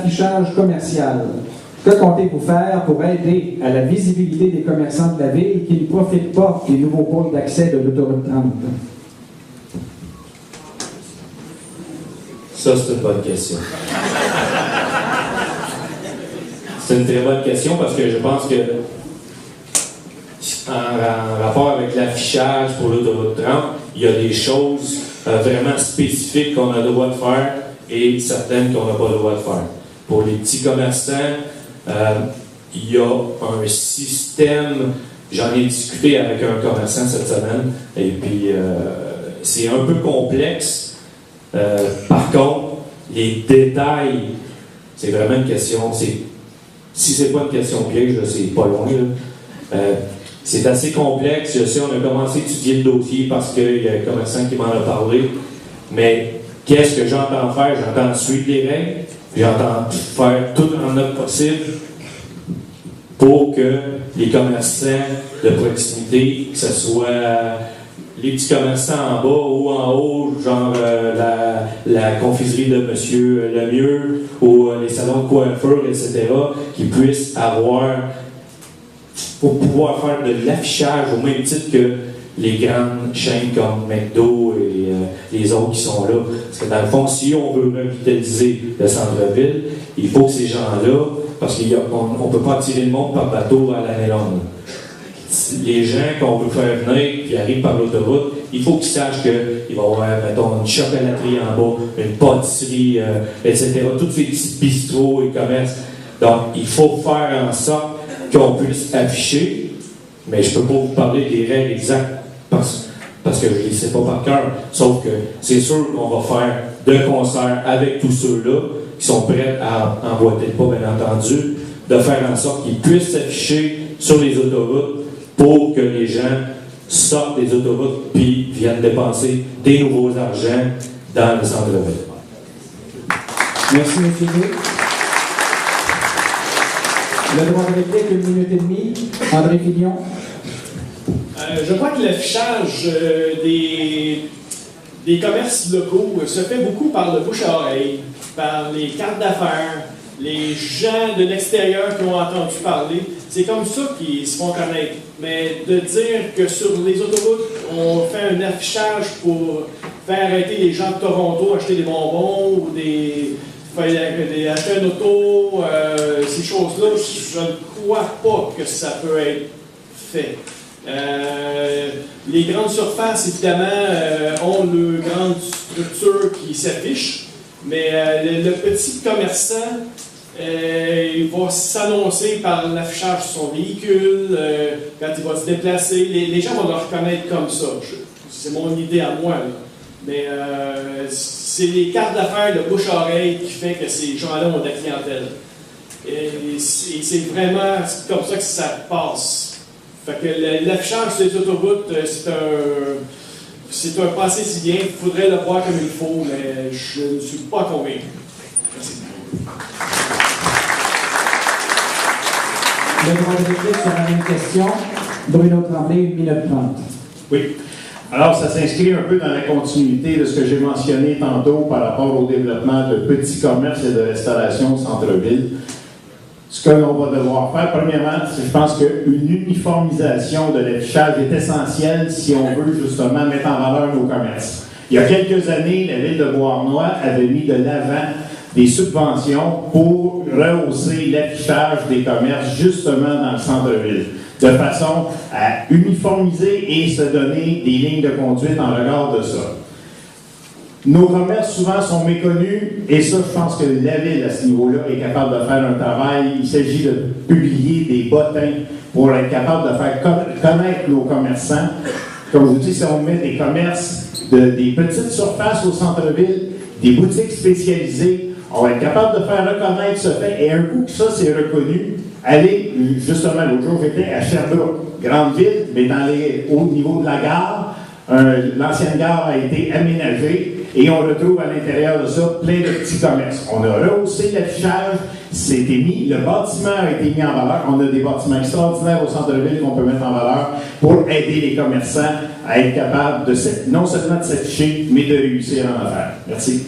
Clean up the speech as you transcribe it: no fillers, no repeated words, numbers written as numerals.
Affichage commercial. Que comptez-vous faire pour aider à la visibilité des commerçants de la ville qui ne profitent pas des nouveaux points d'accès de l'autoroute 30? Ça, c'est une bonne question. C'est une très bonne question parce que je pense que en rapport avec l'affichage pour l'autoroute 30, il y a des choses vraiment spécifiques qu'on a le droit de faire et certaines qu'on n'a pas le droit de faire. Pour les petits commerçants, il y a un système, j'en ai discuté avec un commerçant cette semaine, et puis c'est un peu complexe. Par contre, les détails, c'est vraiment une question, si c'est pas une question piège, c'est pas loin. C'est assez complexe. Je sais, on a commencé à étudier le dossier parce qu'il y a un commerçant qui m'en a parlé, mais qu'est-ce que j'entends faire? J'entends suivre les règles, j'entends faire tout en notre possible pour que les commerçants de proximité, que ce soit les petits commerçants en bas ou en haut, genre la confiserie de Monsieur Lemieux ou les salons de coiffure, etc., qui puissent avoir, pour pouvoir faire de l'affichage au même titre que les grandes chaînes comme McDo et les autres qui sont là. Parce que dans le fond, si on veut revitaliser le centre-ville, il faut que ces gens-là, parce qu'on ne peut pas attirer le monde par bateau à l'année longue. Les gens qu'on veut faire venir, qui arrivent par l'autoroute, il faut qu'ils sachent qu'il va y avoir, mettons, une chocolaterie en bas, une pâtisserie, etc. Tous ces petits bistrots et commerces. Donc, il faut faire en sorte qu'on puisse afficher, mais je ne peux pas vous parler des règles exactes parce que je ne les sais pas par cœur. Sauf que c'est sûr qu'on va faire de concert avec tous ceux-là qui sont prêts à emboîter le pas, bien entendu, de faire en sorte qu'ils puissent s'afficher sur les autoroutes pour que les gens sortent des autoroutes puis viennent dépenser des nouveaux argents dans le centre-ville. Merci, M. Guy. Le droit de réplique, 1 minute et demie. André Fillon. Je crois que l'affichage des commerces locaux se fait beaucoup par le bouche à oreille, par les cartes d'affaires, les gens de l'extérieur qui ont entendu parler. C'est comme ça qu'ils se font connaître. Mais de dire que sur les autoroutes, on fait un affichage pour faire arrêter les gens de Toronto à acheter des bonbons ou acheter un auto, ces choses-là, je ne crois pas que ça peut être fait. Les grandes surfaces, évidemment, ont leurs grandes structures qui s'affichent, mais le petit commerçant, il va s'annoncer par l'affichage sur son véhicule, quand il va se déplacer. Les gens vont le reconnaître comme ça. C'est mon idée à moi, là. Mais c'est les cartes d'affaires de bouche à oreille qui fait que ces gens-là ont de la clientèle. Et c'est vraiment comme ça que ça passe. Fait que l'affichage sur les autoroutes, c'est un passé si bien. Il faudrait le voir comme il faut, mais je ne suis pas convaincu. Merci. Le droit de réplique sur la même question. Bruno Tremblay, 1 minute 30. Oui. Alors, ça s'inscrit un peu dans la continuité de ce que j'ai mentionné tantôt par rapport au développement de petits commerces et de restauration au centre-ville. Ce que l'on va devoir faire, premièrement, je pense qu'une uniformisation de l'affichage est essentielle si on veut justement mettre en valeur nos commerces. Il y a quelques années, la ville de Beauharnois avait mis de l'avant des subventions pour rehausser l'affichage des commerces justement dans le centre-ville, de façon à uniformiser et se donner des lignes de conduite en regard de ça. Nos commerces souvent sont méconnus et ça, je pense que la ville à ce niveau-là est capable de faire un travail. Il s'agit de publier des bottins pour être capable de faire connaître nos commerçants. Comme je vous dis, si on met des commerces, des petites surfaces au centre-ville, des boutiques spécialisées, on va être capable de faire reconnaître ce fait. Et un coup que ça, c'est reconnu, allez, justement, l'autre jour, j'étais à Sherbrooke, grande ville, mais au niveau de la gare, l'ancienne gare a été aménagée et on retrouve à l'intérieur de ça plein de petits commerces. On a rehaussé l'affichage, le bâtiment a été mis en valeur. On a des bâtiments extraordinaires au centre-ville qu'on peut mettre en valeur pour aider les commerçants à être capables non seulement de s'afficher, mais de réussir en affaires. Merci.